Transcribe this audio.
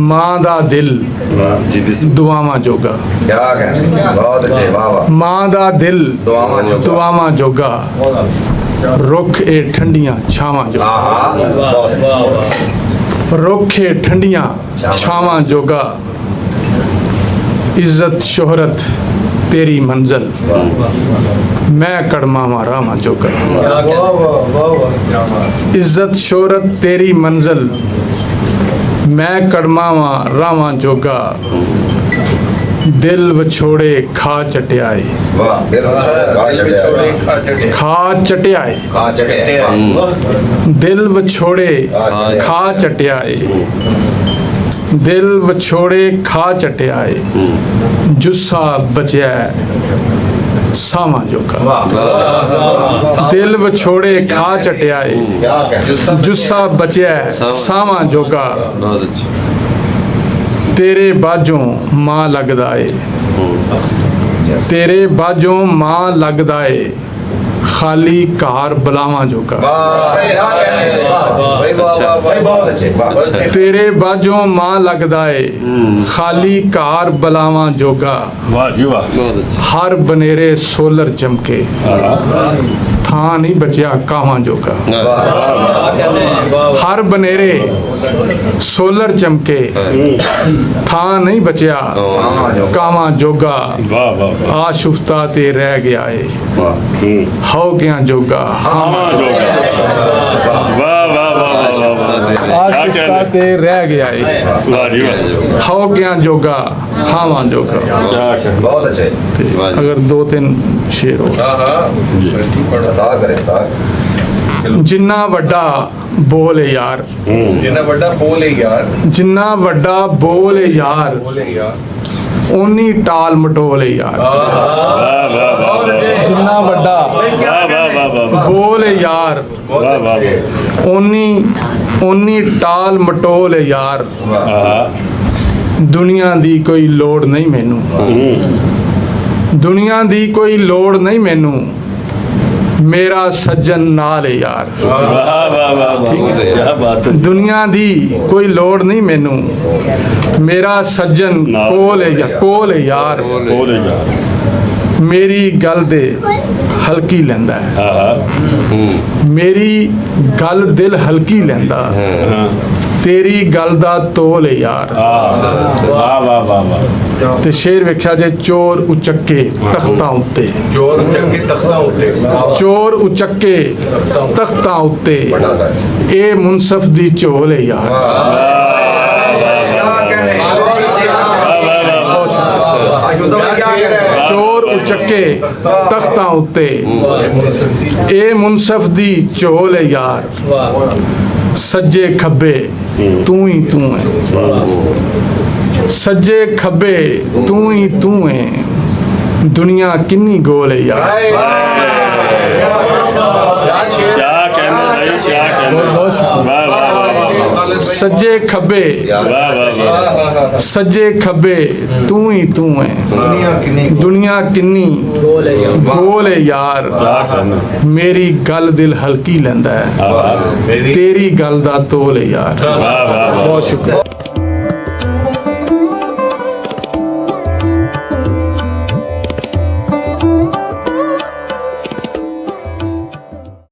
ਮਾਂ ਦਾ ਦਿਲ ਦੁਆਵਾਂ ਜੋਗਾ। क्या कहने, बहुत अच्छे, वाह वाह। ਮਾਂ ਦਾ ਦਿਲ ਦੁਆਵਾਂ ਜੋਗਾ। ਦੁਆਵਾਂ ਜੋਗਾ, ਰੁੱਖ ਇਹ ਠੰਡੀਆਂ ਛਾਵਾਂ ਜੋਗਾ। हाँ हाँ, बहुत ਰੁੱਖ ਇਹ ਠੰਡੀਆਂ ਛਾਵਾਂ ਜੋਗਾ, ਇੱਜ਼ਤ ਸ਼ੋਹਰਤ ਤੇਰੀ ਮੰਜ਼ਲ, ਮੈਂ ਕੜਮਾਵਾਂ ਰਾਵਾਂ ਜੋਗਾ। ਇੱਜ਼ਤ ਸ਼ੋਹਰਤ ਤੇਰੀ ਮੰਜ਼ਲ, ਮੈਂ ਕੜਮਾਵਾਂ ਰਾਵਾਂ ਜੋਗਾ, ਦਿਲ ਵਿਛੋੜੇ ਖਾ ਚਟਿਆਏ, वाह। दिल ਖਾ ਚਟਿਆਏ, खा चटे, वाह। ਦਿਲ ਵਿਛੋੜੇ ਖਾ ਚਟਿਆਏ, ਦਿਲ ਵਿਛੋੜੇ ਖਾ ਚਟਿਆਏ, ਜੁੱਸਾ ਬਚਿਆ ਸਾਵਾਂ ਜੋਗਾ। वाह, ਦਿਲ ਵਿਛੋੜੇ ਖਾ ਚਟਿਆਏ, क्या कहने, ਜੁੱਸਾ ਬਚਿਆ ਸਾਵਾਂ ਜੋਗਾ, ਤੇਰੇ ਬਾਝੋਂ ਮਾਂ ਲੱਗਦਾ ਏ, ਤੇਰੇ ਬਾਝੋਂ ਮਾਂ ਲੱਗਦਾ ਏ, ਖਾਲੀ ਘਰ ਬਲਾਵਾਂ ਜੋਗਾ। वाह, क्या कहने, वाह भाई, बहुत अच्छे, वाह। ਤੇਰੇ ਬਾਝੋਂ ਮਾਂ ਲੱਗਦਾ ਏ, ਖਾਲੀ ਘਰ ਬਲਾਵਾਂ ਜੋਗਾ, ਵਾਹ ਜੀ ਵਾਹ। ਹਰ ਬਨੇਰੇ ਸੋਲਰ ਚਮਕੇ, ਥਾਂ ਨਹੀਂ ਬਚਿਆ ਕਾਵਾਂ ਜੋਗਾ। ਹਰ ਬਨੇਰੇ ਸੋਲਰ ਚਮਕੇ, ਥਾਂ ਨਹੀਂ ਬਚਿਆ ਕਾਵਾਂ ਜੋਗਾ, ਵਾਹ ਵਾਹ ਆਸ਼ੁਫਤਾ ਤੇ ਰਹਿ ਗਿਆ ਏ ਹੋ ਗਿਆ ਜੋਗਾ। ਹਾਵਾਂ ਜੋਗਾ। ਵਾਹ ਵਾਹ ਵਾਹ ਵਾਹ ਵਾਹ। ਆਸ਼ੁਫਤਾ ਤੇ ਰਹਿ ਗਿਆ ਏ ਵਾਹ ਜੀ ਵਾਹ। ਹੋ ਗਿਆ ਜੋਗਾ, ਹਾਵਾਂ ਜੋਗਾ। बहुत अच्छे, ਤੇ ਅਗਰ ਦੋ ਤਿੰਨ ਸ਼ੇਰ ਹੋ। अता करे, अता। ਜਿੰਨਾ ਵੱਡਾ ਬੋਲ ਏ ਯਾਰ, ਜਿੰਨਾ ਵੱਡਾ ਬੋਲ ਹੈ ਯਾਰ, ਜਿੰਨਾ ਵੱਡਾ ਬੋਲ ਏ ਯਾਰ, ਬੋਲੇ ਯਾਰ, ਓਨੀ ਟਾਲ ਮਟੋਲ ਏ ਯਾਰ। ਵਾਹ ਵਾਹ बहुत अच्छे, ਜਿੰਨਾ ਵੱਡਾ ਵਾਹ ਵਾਹ ਵਾਹ। ਬੋਲ ਏ ਯਾਰ, ਵਾਹ ਵਾਹ ਓਨੀ ਟਾਲ ਮਟੋਲ ਏ ਯਾਰ, ਵਾਹ। ਦੁਨੀਆ ਦੀ ਕੋਈ ਲੋੜ ਨਹੀਂ ਮੈਨੂੰ, ਦੁਨੀਆ ਦੀ ਕੋਈ ਲੋੜ ਨਹੀਂ ਮੈਨੂੰ, ਮੇਰਾ ਸੱਜਣ ਨਾਲ ਏ ਯਾਰ। ਵਾਹ ਵਾਹ ਵਾਹ। ਕੀ ਬਾਤ ਹੈ। ਦੁਨੀਆ ਦੀ ਕੋਈ ਲੋੜ ਨਹੀਂ ਮੈਨੂੰ, ਮੇਰਾ ਸੱਜਣ ਕੋਲ ਏ ਯਾਰ। ਬੋਲੇ ਯਾਰ। ਮੇਰੀ ਗੱਲ ਦੇ ਹਲਕੀ ਲੈਂਦਾ ਹੈ, ਹਾਂ ਮੇਰੀ ਗੱਲ ਦਿਲ ਹਲਕੀ ਲੈਂਦਾ, ਹਾਂ। ਤੇਰੀ ਗੱਲ ਦਾ ਤੋਲ ਏ ਯਾਰ। ਵਾਹ ਵਾਹ ਵਾਹ ਵਾਹ। ਤੇ ਸ਼ੇਰ ਵੇਖਿਆ ਜੇ, ਚੋਰ ਉਚੱਕੇ ਤਖਤਾਂ ਉੱਤੇ, ਚੋਰ ਚੱਕੇ ਤਖਤਾਂ ਉੱਤੇ, ਚੋਰ ਉਚੱਕੇ ਤਖਤਾਂ ਉੱਤੇ, बड़ा सच। ਇਹ ਮੁਨਸਫ ਦੀ ਝੋਲ ਏ ਯਾਰ। क्या कहने, बहुत अच्छे, आशुतोष भाई, क्या कहने, ਚੋਰ ਉਚੱਕੇ ਤਖਤਾਂ ਉੱਤੇ, ਇਹ ਮੁਨਸਫ ਦੀ ਝੋਲ ਏ ਯਾਰ। ਸੱਜੇ ਖੱਬੇ ਤੂੰ ਹੀ ਤੂੰ ਹੈ, ਸੱਜੇ ਖੱਬੇ ਤੂੰ ਹੀ ਤੂੰ ਹੈ, ਦੁਨੀਆ ਕਿੰਨੀ ਗੋਲ ਹੈ ਯਾਰ। क्या कहना भाई, क्या कहना। वाह वाह वाह। ਸੱਜੇ ਖੱਬੇ वाह वाह वाह। ਸੱਜੇ ਖੱਬੇ ਤੂੰ ਹੀ ਤੂੰ ਹੈ, दुनिया किन्नी ਦੁਨੀਆ ਕਿੰਨੀ ਗੋਲ ਹੈ ਯਾਰ। क्या कहना। ਮੇਰੀ ਗੱਲ ਦਿਲ ਹਲਕੀ ਲੈਂਦਾ ਹੈ, वाह ਤੇਰੀ ਗੱਲ ਦਾ ਤੋਲ ਹੈ ਯਾਰ। वाह वाह। ਬਹੁਤ ਸ਼ੁਕਰੀਆ।